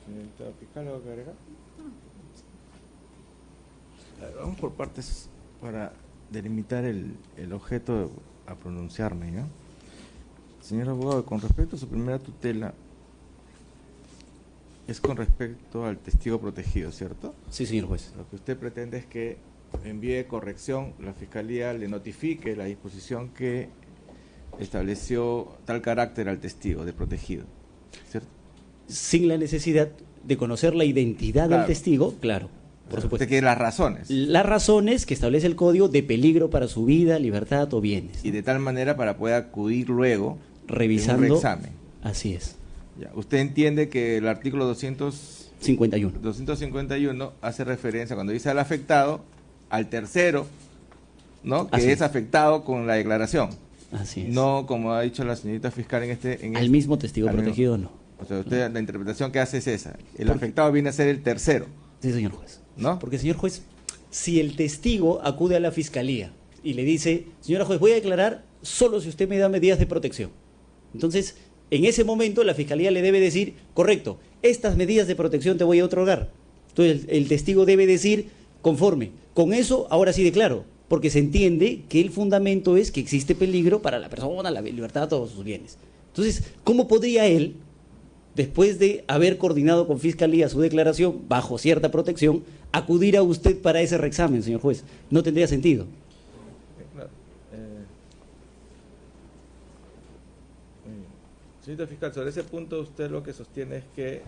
Speaker 2: Señorita fiscal, ¿algo que agregar? Vamos por partes para delimitar el objeto a pronunciarme, ¿no? Señor abogado, con respecto a su primera tutela, es con respecto al testigo protegido, ¿cierto?
Speaker 3: Sí, señor juez.
Speaker 2: Lo que usted pretende es que envíe corrección, la Fiscalía le notifique la disposición que estableció tal carácter al testigo de protegido, ¿cierto?
Speaker 3: Sin la necesidad de conocer la identidad del testigo, claro, por supuesto.
Speaker 2: Usted quiere las razones.
Speaker 3: Las razones que establece el código de peligro para su vida, libertad o bienes.
Speaker 2: Y de tal manera para poder acudir luego
Speaker 3: revisando
Speaker 2: en un reexamen.
Speaker 3: Así es.
Speaker 2: Ya. Usted entiende que el artículo 251 hace referencia, cuando dice al afectado, al tercero, ¿no?, que es afectado con la declaración.
Speaker 3: Así es.
Speaker 2: No, como ha dicho la señorita fiscal
Speaker 3: al mismo testigo protegido, no.
Speaker 2: O sea, usted, la interpretación que hace es esa. El afectado viene a ser el tercero.
Speaker 3: Sí, señor juez.
Speaker 2: ¿No?
Speaker 3: Porque, señor juez, si el testigo acude a la fiscalía y le dice, señora juez, voy a declarar solo si usted me da medidas de protección. Entonces, en ese momento la fiscalía le debe decir, correcto, estas medidas de protección te voy a otorgar. Entonces, el testigo debe decir, conforme. Con eso, ahora sí declaro. Porque se entiende que el fundamento es que existe peligro para la persona, la libertad, todos sus bienes. Entonces, ¿cómo podría él, después de haber coordinado con Fiscalía su declaración bajo cierta protección, acudir a usted para ese reexamen, señor juez? No tendría sentido.
Speaker 2: Claro. Señorita fiscal, sobre ese punto usted lo que sostiene es que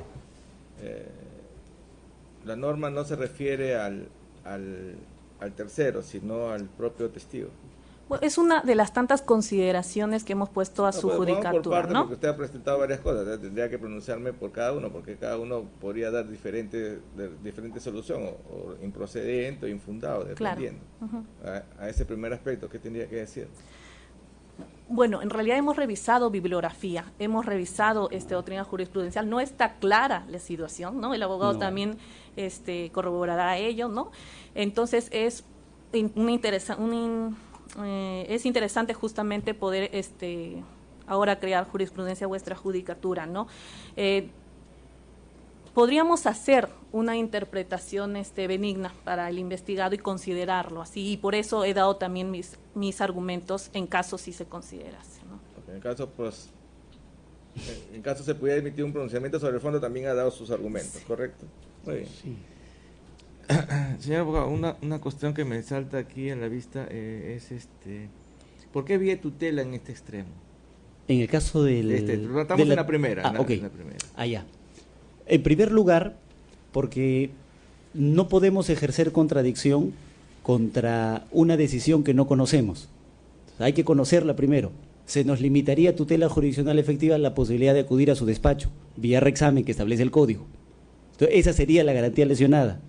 Speaker 2: la norma no se refiere al tercero, sino al propio testigo.
Speaker 1: Bueno, es una de las tantas consideraciones que hemos puesto a su
Speaker 2: Vamos
Speaker 1: judicatura,
Speaker 2: por parte,
Speaker 1: ¿no?
Speaker 2: porque usted ha presentado varias cosas, tendría que pronunciarme por cada uno, porque cada uno podría dar diferente solución, o improcedente o infundado, dependiendo.
Speaker 1: Claro.
Speaker 2: A ese primer aspecto, ¿qué tendría que decir?
Speaker 1: Bueno, en realidad hemos revisado bibliografía, hemos revisado doctrina jurisprudencial, no está clara la situación, ¿no? El abogado también corroborará ello, ¿no? Entonces es interesante justamente poder ahora crear jurisprudencia vuestra judicatura, ¿no? Podríamos hacer una interpretación benigna para el investigado y considerarlo así, y por eso he dado también mis argumentos en caso si se considerase, ¿no?
Speaker 2: Okay, en caso se pudiera emitir un pronunciamiento sobre el fondo, también ha dado sus argumentos, sí. ¿Correcto? Muy bien. Sí. Señor abogado, una cuestión que me salta aquí en la vista es ¿por qué vía tutela en este extremo?
Speaker 3: En el caso del...
Speaker 2: Estamos en la primera.
Speaker 3: Ok.
Speaker 2: En la primera.
Speaker 3: Allá. En primer lugar, porque no podemos ejercer contradicción contra una decisión que no conocemos. Hay que conocerla primero. Se nos limitaría tutela jurisdiccional efectiva la posibilidad de acudir a su despacho, vía reexamen que establece el código. Entonces, esa sería la garantía lesionada.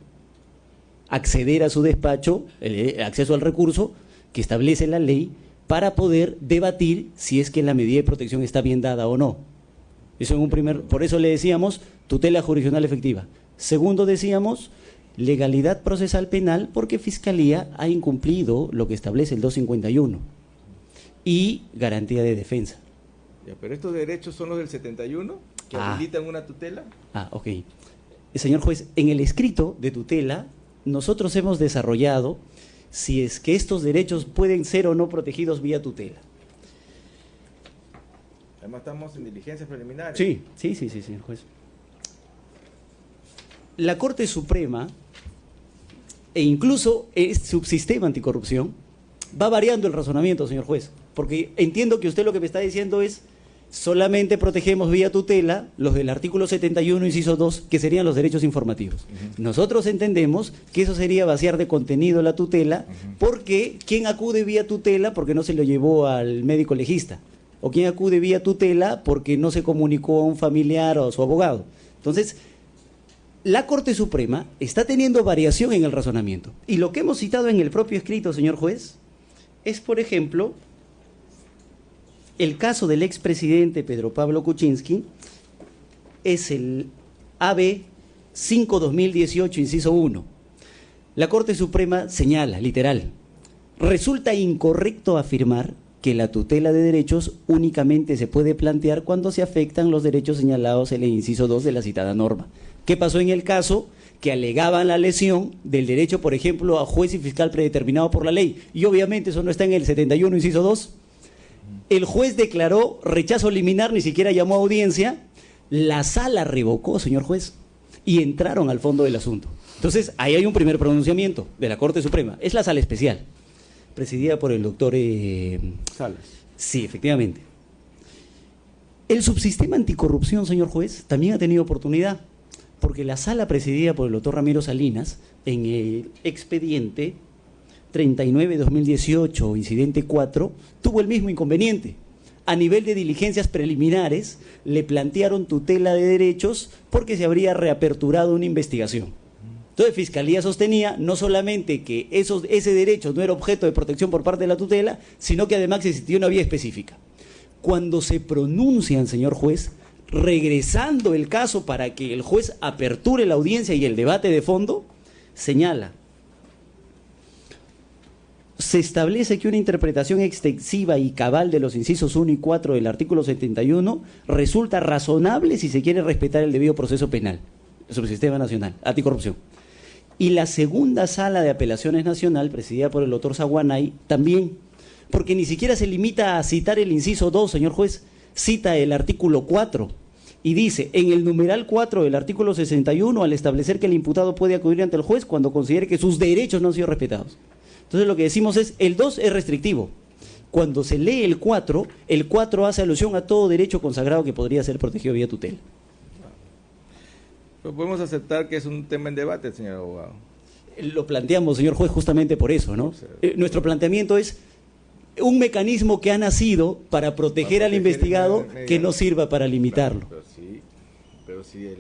Speaker 3: Acceder a su despacho, el acceso al recurso que establece la ley para poder debatir si es que la medida de protección está bien dada o no. Eso por eso le decíamos tutela jurisdiccional efectiva. Segundo, decíamos legalidad procesal penal, porque Fiscalía ha incumplido lo que establece el 251. Y garantía de defensa.
Speaker 2: Ya, pero estos derechos son los del 71 que habilitan una tutela.
Speaker 3: Ok. Señor juez, en el escrito de tutela nosotros hemos desarrollado si es que estos derechos pueden ser o no protegidos vía tutela.
Speaker 2: Además estamos en diligencias preliminares.
Speaker 3: Sí, señor juez. La Corte Suprema e incluso el subsistema anticorrupción va variando el razonamiento, señor juez, porque entiendo que usted lo que me está diciendo es solamente protegemos vía tutela los del artículo 71, inciso 2, que serían los derechos informativos. Nosotros entendemos que eso sería vaciar de contenido la tutela, porque ¿quién acude vía tutela? Porque no se lo llevó al médico legista. O quien acude vía tutela porque no se comunicó a un familiar o a su abogado. Entonces, la Corte Suprema está teniendo variación en el razonamiento. Y lo que hemos citado en el propio escrito, señor juez, es, por ejemplo, el caso del expresidente Pedro Pablo Kuczynski, es el AB 5/2018, inciso 1. La Corte Suprema señala, literal, resulta incorrecto afirmar que la tutela de derechos únicamente se puede plantear cuando se afectan los derechos señalados en el inciso 2 de la citada norma. ¿Qué pasó en el caso? Que alegaban la lesión del derecho, por ejemplo, a juez y fiscal predeterminado por la ley. Y obviamente eso no está en el 71, inciso 2. El juez declaró rechazo liminar, ni siquiera llamó a audiencia. La sala revocó, señor juez, y entraron al fondo del asunto. Entonces, ahí hay un primer pronunciamiento de la Corte Suprema. Es la sala especial, presidida por el doctor
Speaker 2: Salas.
Speaker 3: Sí, efectivamente. El subsistema anticorrupción, señor juez, también ha tenido oportunidad, porque la sala presidida por el doctor Ramiro Salinas, en el expediente 39/2018, incidente 4, tuvo el mismo inconveniente. A nivel de diligencias preliminares, le plantearon tutela de derechos porque se habría reaperturado una investigación. Entonces, Fiscalía sostenía no solamente que ese derecho no era objeto de protección por parte de la tutela, sino que además existía una vía específica. Cuando se pronuncian, señor juez, regresando el caso para que el juez aperture la audiencia y el debate de fondo, señala: se establece que una interpretación extensiva y cabal de los incisos 1 y 4 del artículo 71 resulta razonable si se quiere respetar el debido proceso penal, el subsistema nacional, anticorrupción. Y la segunda sala de apelaciones nacional, presidida por el doctor Zaguanay, también, porque ni siquiera se limita a citar el inciso 2, señor juez, cita el artículo 4 y dice: en el numeral 4 del artículo 61, al establecer que el imputado puede acudir ante el juez cuando considere que sus derechos no han sido respetados. Entonces lo que decimos es, el 2 es restrictivo. Cuando se lee el 4 hace alusión a todo derecho consagrado que podría ser protegido vía tutela.
Speaker 2: Pero podemos aceptar que es un tema en debate, señor abogado.
Speaker 3: Lo planteamos, señor juez, justamente por eso, ¿no? Nuestro planteamiento es un mecanismo que ha nacido para proteger al investigado que no sirva para limitarlo.
Speaker 2: Claro, pero si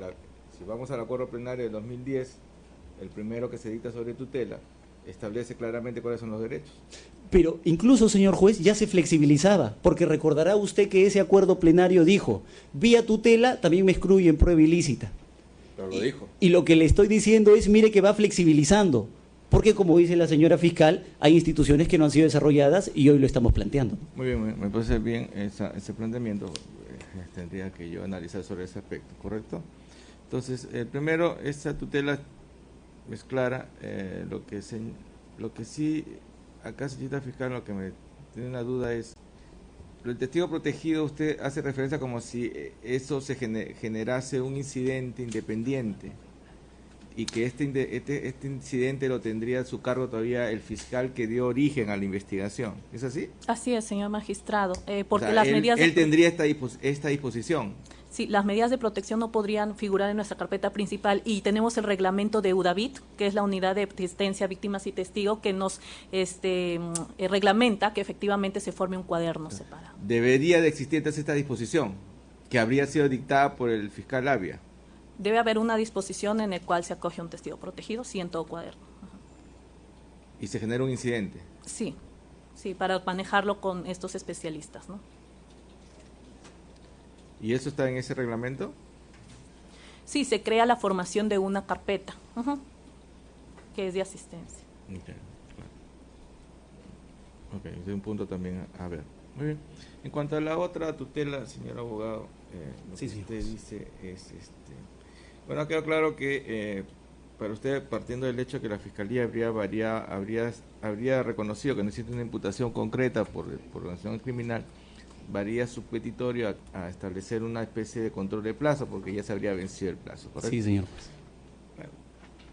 Speaker 2: vamos al acuerdo plenario de 2010, el primero que se dicta sobre tutela establece claramente cuáles son los derechos.
Speaker 3: Pero incluso, señor juez, ya se flexibilizaba, porque recordará usted que ese acuerdo plenario dijo, vía tutela también me excluyen prueba ilícita.
Speaker 2: Pero lo dijo.
Speaker 3: Y lo que le estoy diciendo es, mire que va flexibilizando, porque como dice la señora fiscal, hay instituciones que no han sido desarrolladas y hoy lo estamos planteando.
Speaker 2: Muy bien, me parece bien ese planteamiento, tendría que yo analizar sobre ese aspecto, ¿correcto? Entonces, primero, esa tutela es clara, lo que sí, acá señorita fiscal, lo que me tiene una duda es, el testigo protegido, usted hace referencia como si eso se generase un incidente independiente y que este incidente lo tendría a su cargo todavía el fiscal que dio origen a la investigación. ¿Es así?
Speaker 1: Así es, señor magistrado, porque
Speaker 2: O sea,
Speaker 1: las medidas...
Speaker 2: Él tendría esta disposición.
Speaker 1: Sí, las medidas de protección no podrían figurar en nuestra carpeta principal y tenemos el reglamento de UDAVIT, que es la Unidad de Asistencia a Víctimas y Testigos, que nos reglamenta que efectivamente se forme un cuaderno separado.
Speaker 2: Debería de existir entonces esta disposición, que habría sido dictada por el fiscal Avia.
Speaker 1: Debe haber una disposición en la cual se acoge un testigo protegido, sí, en todo cuaderno. Ajá.
Speaker 2: Y se genera un incidente.
Speaker 1: Sí, sí, para manejarlo con estos especialistas, ¿no?
Speaker 2: ¿Y eso está en ese reglamento?
Speaker 1: Sí, se crea la formación de una carpeta, que es de asistencia.
Speaker 2: Ok, ese es un punto también a ver. Muy bien. En cuanto a la otra tutela, señor abogado, lo que usted dice es, bueno, quedó claro que para usted, partiendo del hecho que la Fiscalía habría reconocido que no existe una imputación concreta por organización criminal, varía su petitorio a establecer una especie de control de plazo, porque ya se habría vencido el plazo, ¿correcto?
Speaker 3: Sí, señor.
Speaker 2: Bueno,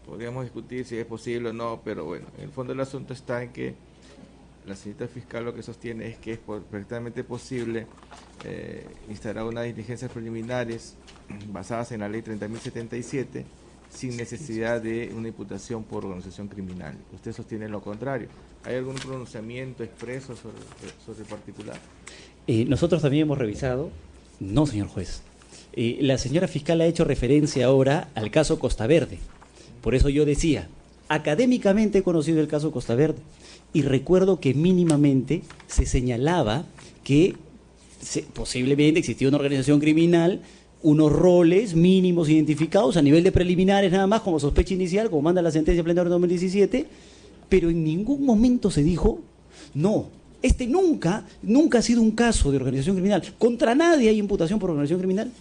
Speaker 2: podríamos discutir si es posible o no, pero bueno, el fondo del asunto está en que la señorita fiscal lo que sostiene es que es perfectamente posible instaurar unas diligencias preliminares basadas en la ley 30.077 sin necesidad de una imputación por organización criminal. Usted sostiene lo contrario. ¿Hay algún pronunciamiento expreso sobre el particular?
Speaker 3: Nosotros también hemos revisado. No, señor juez. La señora fiscal ha hecho referencia ahora al caso Costa Verde. Por eso yo decía, académicamente he conocido el caso Costa Verde y recuerdo que mínimamente se señalaba que posiblemente existía una organización criminal, unos roles mínimos identificados a nivel de preliminares nada más como sospecha inicial, como manda la sentencia plenaria de 2017, pero en ningún momento se dijo, no, nunca ha sido un caso de organización criminal. Contra nadie hay imputación por organización criminal,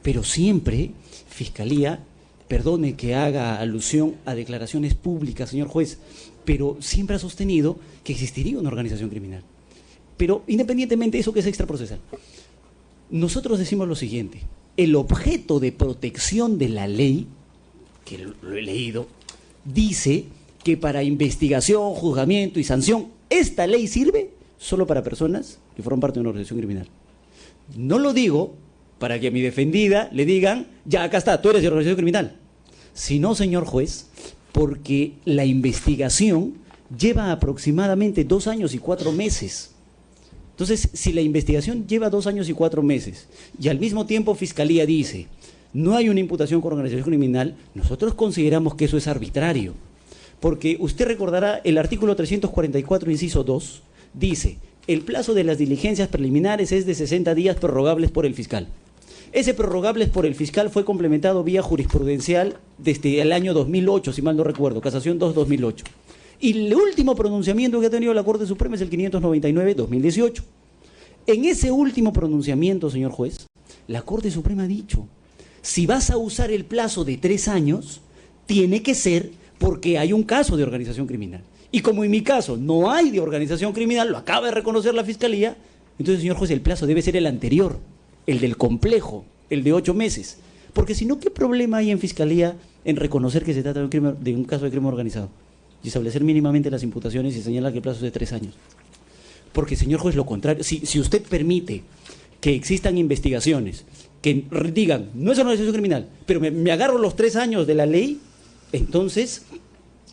Speaker 3: pero siempre Fiscalía, perdone que haga alusión a declaraciones públicas, señor juez, pero siempre ha sostenido que existiría una organización criminal. Pero independientemente de eso que es extraprocesal, nosotros decimos lo siguiente: el objeto de protección de la ley, que lo he leído, dice que para investigación, juzgamiento y sanción, esta ley sirve solo para personas que forman parte de una organización criminal. No lo digo para que a mi defendida le digan, ya acá está, tú eres de organización criminal. Sino, señor juez, porque la investigación lleva aproximadamente 2 años y 4 meses. Entonces, si la investigación lleva 2 años y 4 meses y al mismo tiempo Fiscalía dice, no hay una imputación con organización criminal, nosotros consideramos que eso es arbitrario. Porque usted recordará el artículo 344, inciso 2, dice, el plazo de las diligencias preliminares es de 60 días prorrogables por el fiscal. Ese prorrogables por el fiscal fue complementado vía jurisprudencial desde el año 2008, si mal no recuerdo, Casación 2-2008. Y el último pronunciamiento que ha tenido la Corte Suprema es el 599-2018. En ese último pronunciamiento, señor juez, la Corte Suprema ha dicho, si vas a usar el plazo de 3 años, tiene que ser porque hay un caso de organización criminal. Y como en mi caso no hay de organización criminal, lo acaba de reconocer la Fiscalía, entonces, señor juez, el plazo debe ser el anterior, el del complejo, el de 8 meses. Porque si no, ¿qué problema hay en Fiscalía en reconocer que se trata de un caso de crimen organizado? Y establecer mínimamente las imputaciones y señalar que el plazo es de 3 años. Porque, señor juez, lo contrario, si usted permite que existan investigaciones que digan, no es una organización criminal, pero me agarro los 3 años de la ley, entonces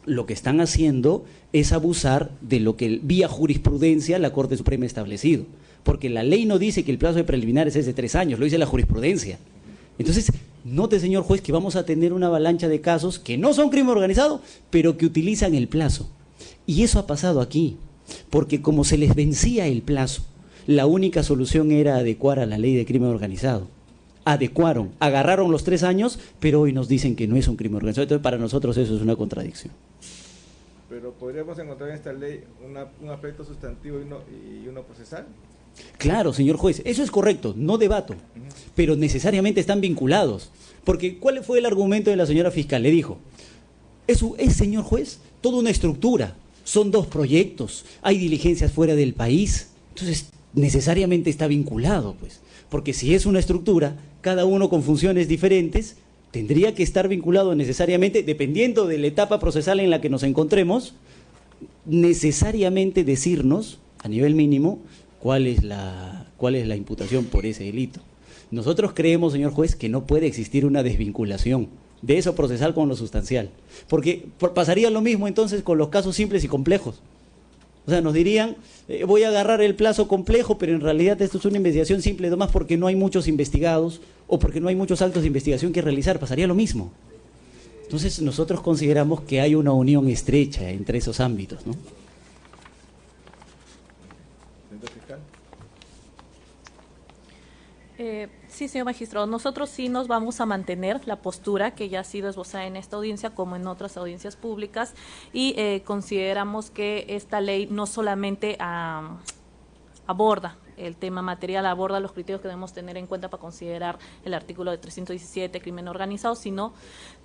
Speaker 3: lo que están haciendo es abusar de lo que vía jurisprudencia la Corte Suprema ha establecido. Porque la ley no dice que el plazo de preliminares es de 3 años, lo dice la jurisprudencia. Entonces, note, señor juez, que vamos a tener una avalancha de casos que no son crimen organizado, pero que utilizan el plazo. Y eso ha pasado aquí, porque como se les vencía el plazo, la única solución era adecuar a la ley de crimen organizado. Adecuaron, agarraron los 3 años, pero hoy nos dicen que no es un crimen organizado. Entonces, para nosotros eso es una contradicción.
Speaker 2: Pero podríamos encontrar en esta ley un aspecto sustantivo y uno procesal.
Speaker 3: Claro, señor juez, eso es correcto, no debato, pero necesariamente están vinculados. Porque, ¿cuál fue el argumento de la señora fiscal? Le dijo, eso es, señor juez, toda una estructura, son 2 proyectos, hay diligencias fuera del país, entonces necesariamente está vinculado, pues. Porque si es una estructura, cada uno con funciones diferentes, tendría que estar vinculado necesariamente, dependiendo de la etapa procesal en la que nos encontremos, necesariamente decirnos, a nivel mínimo, cuál es la imputación por ese delito. Nosotros creemos, señor juez, que no puede existir una desvinculación de eso procesal con lo sustancial. Porque pasaría lo mismo entonces con los casos simples y complejos. O sea, nos dirían, voy a agarrar el plazo complejo, pero en realidad esto es una investigación simple, nomás porque no hay muchos investigados o porque no hay muchos actos de investigación que realizar, pasaría lo mismo. Entonces nosotros consideramos que hay una unión estrecha entre esos ámbitos, ¿no?
Speaker 1: Sí, señor magistrado, nosotros sí nos vamos a mantener la postura que ya ha sido esbozada en esta audiencia como en otras audiencias públicas y consideramos que esta ley no solamente aborda el tema material, aborda los criterios que debemos tener en cuenta para considerar el artículo de 317, crimen organizado, sino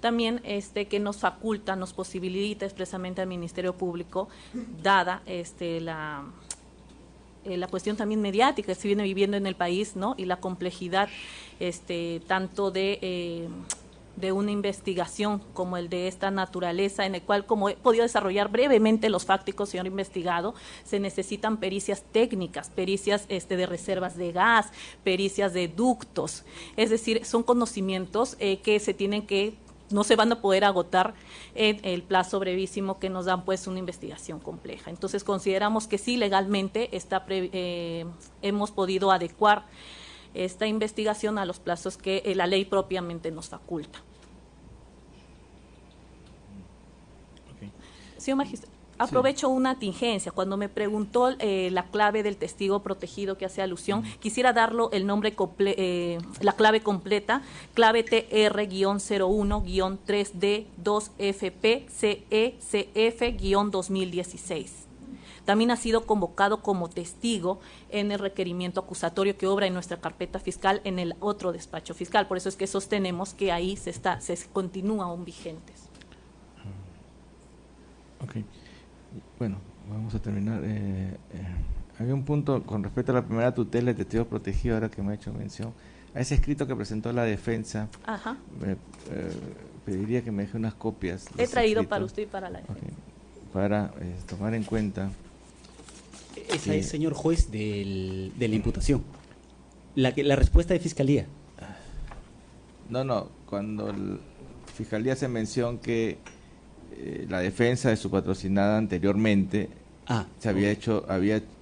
Speaker 1: también que nos faculta, nos posibilita expresamente al Ministerio Público, dada la cuestión también mediática que se viene viviendo en el país, ¿no? Y la complejidad tanto de una investigación como el de esta naturaleza, en el cual, como he podido desarrollar brevemente los fácticos, señor investigado, se necesitan pericias técnicas, pericias de reservas de gas, pericias de ductos, es decir, son conocimientos que se tienen que no se van a poder agotar en el plazo brevísimo que nos dan pues una investigación compleja. Entonces consideramos que sí, legalmente hemos podido adecuar esta investigación a los plazos que la ley propiamente nos faculta.
Speaker 2: Okay.
Speaker 1: Señor magistrado, aprovecho una tingencia. Cuando me preguntó la clave del testigo protegido que hace alusión, quisiera darlo el nombre, la clave completa, clave TR-01-2FP-CECF-2016. También ha sido convocado como testigo en el requerimiento acusatorio que obra en nuestra carpeta fiscal en el otro despacho fiscal. Por eso es que sostenemos que ahí se continúa aún vigentes.
Speaker 2: Okay. Bueno, vamos a terminar. Había un punto con respecto a la primera tutela de testigo protegido, ahora que me ha hecho mención. A ese escrito que presentó la defensa, pediría que me deje unas copias.
Speaker 1: He traído para usted y para la defensa.
Speaker 2: Okay. Para tomar en cuenta.
Speaker 3: Esa es, señor juez, de la imputación. La respuesta de Fiscalía.
Speaker 2: No, cuando Fiscalía hace mención que la defensa de su patrocinada anteriormente había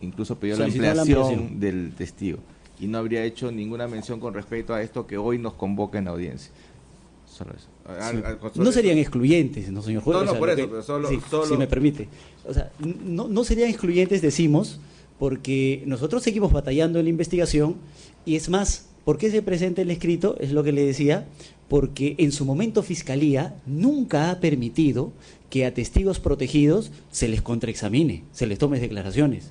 Speaker 2: incluso pedido la ampliación del testigo y no habría hecho ninguna mención con respecto a esto que hoy nos convoca en audiencia. Solo eso.
Speaker 3: No serían excluyentes, ¿no, señor juez?
Speaker 2: No, por eso, pero solo...
Speaker 3: Si me permite. O sea, no serían excluyentes, decimos, porque nosotros seguimos batallando en la investigación y es más, ¿por qué se presenta el escrito? Es lo que le decía, porque en su momento Fiscalía nunca ha permitido que a testigos protegidos se les contraexamine, se les tome declaraciones.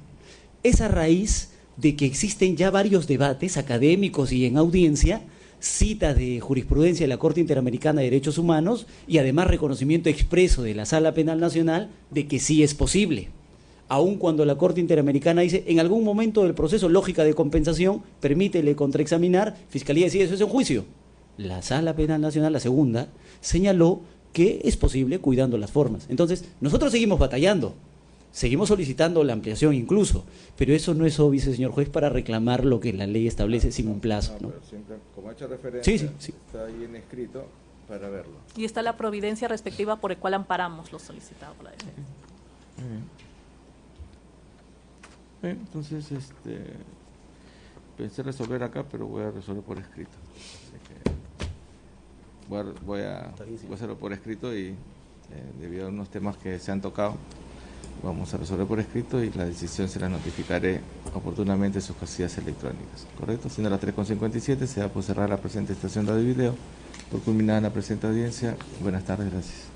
Speaker 3: Es a raíz de que existen ya varios debates académicos y en audiencia, cita de jurisprudencia de la Corte Interamericana de Derechos Humanos y además reconocimiento expreso de la Sala Penal Nacional de que sí es posible. Aun cuando la Corte Interamericana dice, en algún momento del proceso, lógica de compensación, permítele contraexaminar, Fiscalía decide, eso es un juicio. La Sala Penal Nacional, la segunda, señaló que es posible cuidando las formas. Entonces, nosotros seguimos batallando, seguimos solicitando la ampliación incluso, pero eso no es obvio, señor juez, para reclamar lo que la ley establece sin un plazo, ¿no?
Speaker 2: Pero siempre, como ha hecho referencia,
Speaker 3: sí.
Speaker 2: Está ahí en escrito, para verlo.
Speaker 1: Y está la providencia respectiva por el cual amparamos lo solicitado por la defensa.
Speaker 2: Muy bien. Bien, entonces, pensé resolver acá, pero voy a resolver por escrito. Así que voy a hacerlo por escrito y debido a unos temas que se han tocado, vamos a resolver por escrito y la decisión se la notificaré oportunamente en sus casillas electrónicas. ¿Correcto? Siendo las 3:57, se da por cerrar la presente estación radio y video. Por culminada la presente audiencia. Buenas tardes, gracias.